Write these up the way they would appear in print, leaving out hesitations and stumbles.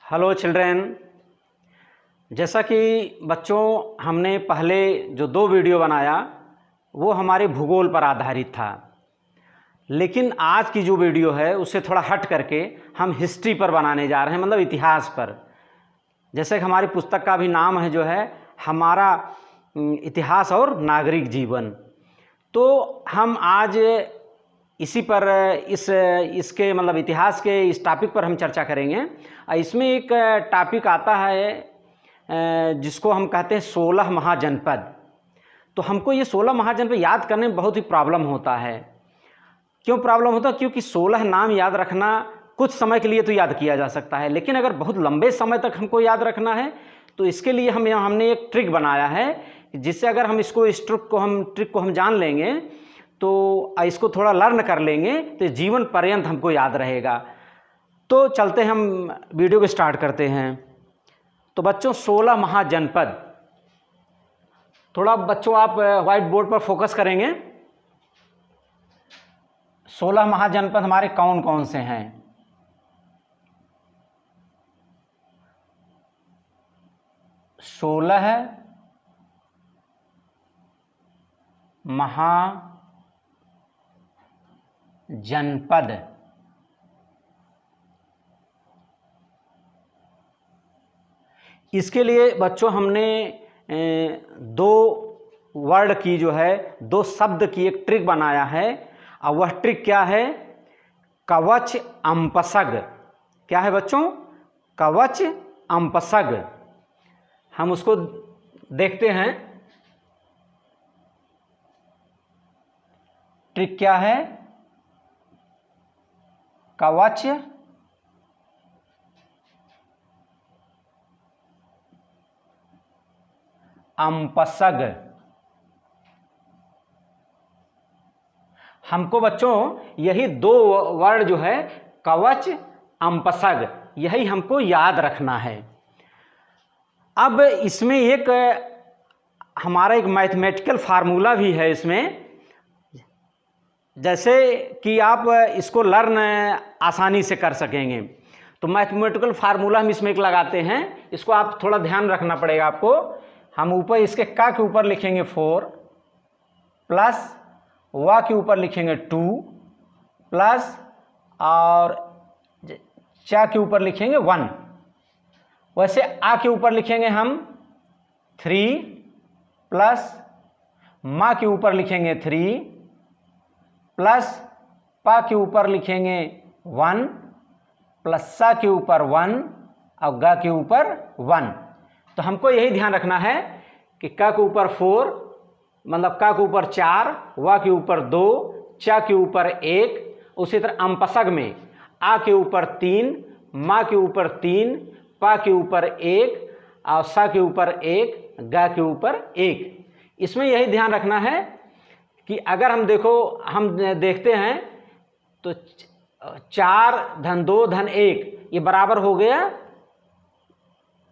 Hello children. जैसा कि बच्चों हमने पहले जो 2 वीडियो बनाया वो हमारे भूगोल पर आधारित था, लेकिन आज की जो वीडियो है उससे थोड़ा हट करके हम हिस्ट्री पर बनाने जा रहे हैं, मतलब इतिहास पर। जैसे कि हमारी पुस्तक का भी नाम है जो है हमारा इतिहास और नागरिक जीवन। तो हम आज इसी पर इसके मतलब इतिहास के इस टॉपिक पर हम चर्चा करेंगे। इसमें एक टॉपिक आता है जिसको हम कहते हैं 16 महाजनपद। तो हमको ये 16 महाजनपद याद करने में बहुत ही प्रॉब्लम होता है। क्यों प्रॉब्लम होता है? क्योंकि 16 नाम याद रखना कुछ समय के लिए तो याद किया जा सकता है, लेकिन अगर बहुत लंबे समय तक हमको याद रखना है तो इसके लिए हमने एक ट्रिक बनाया है, जिससे अगर हम इस ट्रिक को हम जान लेंगे तो इसको थोड़ा लर्न कर लेंगे तो जीवन पर्यंत हमको याद रहेगा। तो चलते हम वीडियो को स्टार्ट करते हैं। तो बच्चों 16 महाजनपद, थोड़ा बच्चों आप व्हाइट बोर्ड पर फोकस करेंगे। 16 महाजनपद हमारे कौन कौन से हैं? सोलह महाजनपद। इसके लिए बच्चों हमने 2 वर्ड की जो है 2 शब्द की एक ट्रिक बनाया है। और वह ट्रिक क्या है? कवच अम्पसग। क्या है बच्चों? कवच अम्पसग। हम उसको देखते हैं। ट्रिक क्या है? कवच अम्पसग। हमको बच्चों यही 2 वर्ड जो है कवच अम्पसग, यही हमको याद रखना है। अब इसमें एक हमारा एक मैथमेटिकल फार्मूला भी है इसमें, जैसे कि आप इसको लर्न आसानी से कर सकेंगे। तो मैथमेटिकल फार्मूला हम इसमें एक लगाते हैं, इसको आप थोड़ा ध्यान रखना पड़ेगा आपको। हम ऊपर इसके का के ऊपर लिखेंगे 4 प्लस वा के ऊपर लिखेंगे 2 प्लस और चा के ऊपर लिखेंगे 1। वैसे आ के ऊपर लिखेंगे हम 3 प्लस मा के ऊपर लिखेंगे 3 प्लस पा के ऊपर लिखेंगे 1 प्लस सा के ऊपर 1 और गा के ऊपर 1। तो हमको यही ध्यान रखना है कि का के ऊपर 4 मतलब का के ऊपर 4, वा के ऊपर 2, चा के ऊपर 1। उसी तरह अम्पसग में आ के ऊपर 3, मा के ऊपर 3, पा के ऊपर 1 और सा के ऊपर 1, गा के ऊपर 1। इसमें यही ध्यान रखना है कि अगर हम देखते हैं तो 4 धन 2 धन 1 ये बराबर हो गया,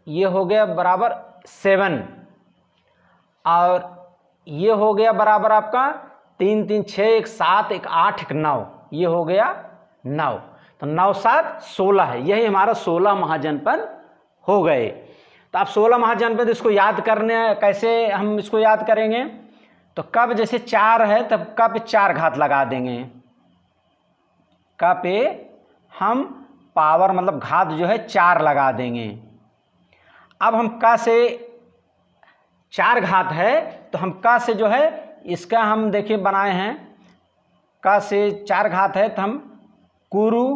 ये हो गया बराबर 7 और ये हो गया बराबर आपका 3 3 6 1 7 1 8 1 9, ये हो गया 9। तो 9 7 16 है, यही हमारा 16 महाजनपद हो गए। तो आप 16 महाजनपद इसको याद करने कैसे हम इसको याद करेंगे? तो कब जैसे 4 है तब का पे 4 घात लगा देंगे। का पे हम पावर मतलब घात जो है 4 लगा देंगे। अब हम का से 4 घात है तो हम का से जो है इसका हम देखिए बनाए हैं, का से 4 घात है तो हम कुरु,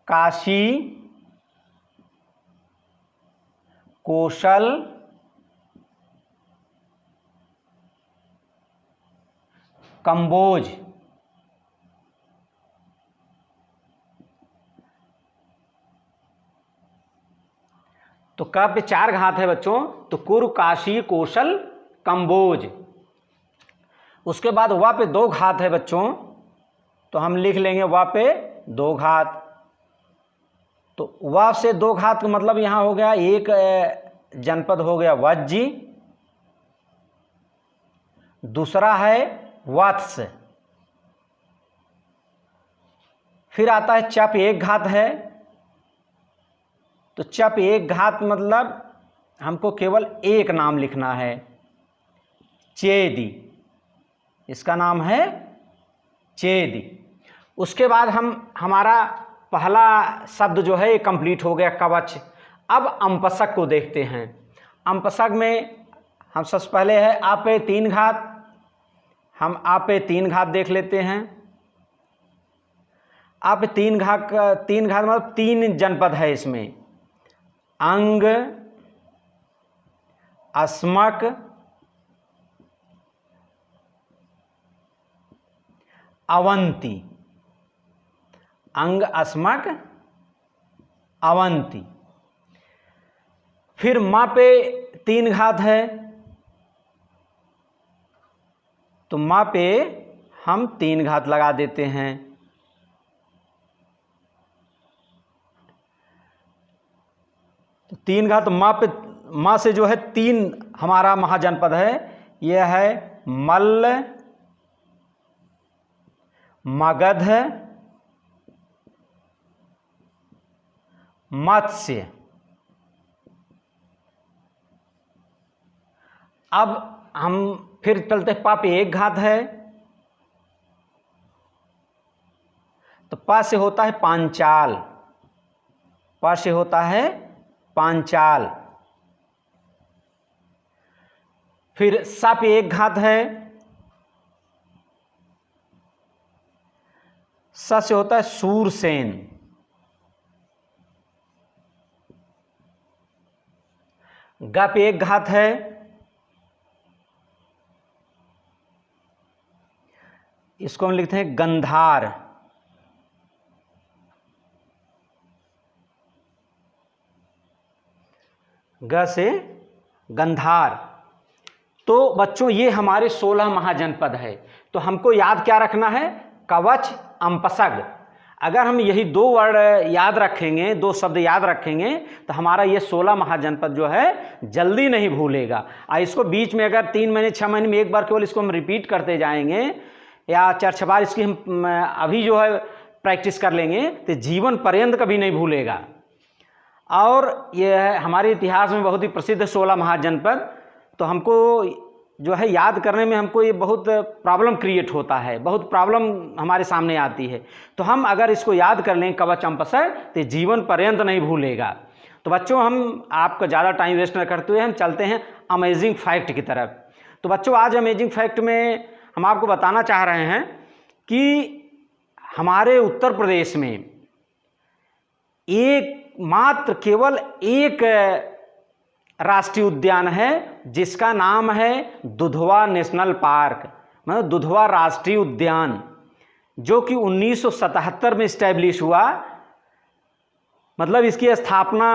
काशी, कौशल, कंबोज। तो का पे 4 घात है बच्चों, तो कुरु, काशी, कौशल, कंबोज। उसके बाद वा पे 2 घात है बच्चों, तो हम लिख लेंगे वा पे 2 घात। तो वा से 2 घात का मतलब यहां हो गया एक जनपद हो गया वज्जी, दूसरा है वत्स, फिर आता है चप 1 घात है, तो चप एक घात मतलब हमको केवल एक नाम लिखना है, चेदी, इसका नाम है चेदी। उसके बाद हमारा पहला शब्द जो है ये कंप्लीट हो गया, कवच। अब अंपशक को देखते हैं। अंपशक में हम सबसे पहले है आपे तीन घात, हम आपे तीन घात देख लेते हैं। आप तीन घात मतलब तीन जनपद है इसमें, अंग, अस्मक, अवंती। अंग, अस्मक, अवंती। फिर माँ पे तीन घात है, तो माँ पे हम तीन घात लगा देते हैं। तो तीन घात माँ पे, माँ से जो है तीन हमारा महाजनपद है, यह है मल्ल, मगध, मत्स्य। अब हम फिर चलते, पा पे एक घात है, तो पा से होता है पांचाल, पा से होता है पांचाल। फिर सा पे एक घात है, सा से होता है सूरसेन। गा पे एक घात है, इसको हम लिखते हैं गंधार। ग से गंधार। तो बच्चों ये हमारे 16 महाजनपद है। तो हमको याद क्या रखना है, कवच, अंपशग। अगर हम यही दो वर्ड याद रखेंगे, दो शब्द याद रखेंगे, तो हमारा ये 16 महाजनपद जो है जल्दी नहीं भूलेगा। इसको बीच में अगर 3 महीने 6 महीने में एक बार केवल इसको हम रिपीट करते जाएंगे, या 4-6 बार इसकी हम अभी जो है प्रैक्टिस कर लेंगे, तो जीवन पर्यंत कभी नहीं भूलेगा। और यह हमारे इतिहास में बहुत ही प्रसिद्ध 16 महाजनपद। तो हमको जो है याद करने में हमको ये बहुत प्रॉब्लम क्रिएट होता है, बहुत प्रॉब्लम हमारे सामने आती है। तो हम अगर इसको याद कर लें कवच, अंपशग, तो जीवन पर्यंत नहीं भूलेगा। तो बच्चों हम आपका ज़्यादा टाइम वेस्ट न करते हुए हम चलते हैं अमेजिंग फैक्ट की तरफ। तो बच्चों आज अमेजिंग फैक्ट में हम आपको बताना चाह रहे हैं कि हमारे उत्तर प्रदेश में मात्र केवल एक राष्ट्रीय उद्यान है जिसका नाम है दुधवा नेशनल पार्क, मतलब दुधवा राष्ट्रीय उद्यान, जो कि 1977 में इस्टेब्लिश हुआ। मतलब इसकी स्थापना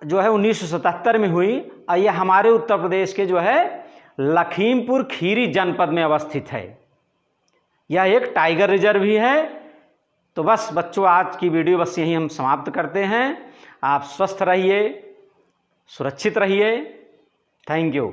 जो है 1977 में हुई, और यह हमारे उत्तर प्रदेश के जो है लखीमपुर खीरी जनपद में अवस्थित है। यह एक टाइगर रिजर्व भी है। तो बस बच्चों आज की वीडियो बस यहीं हम समाप्त करते हैं। आप स्वस्थ रहिए, सुरक्षित रहिए। Thank you.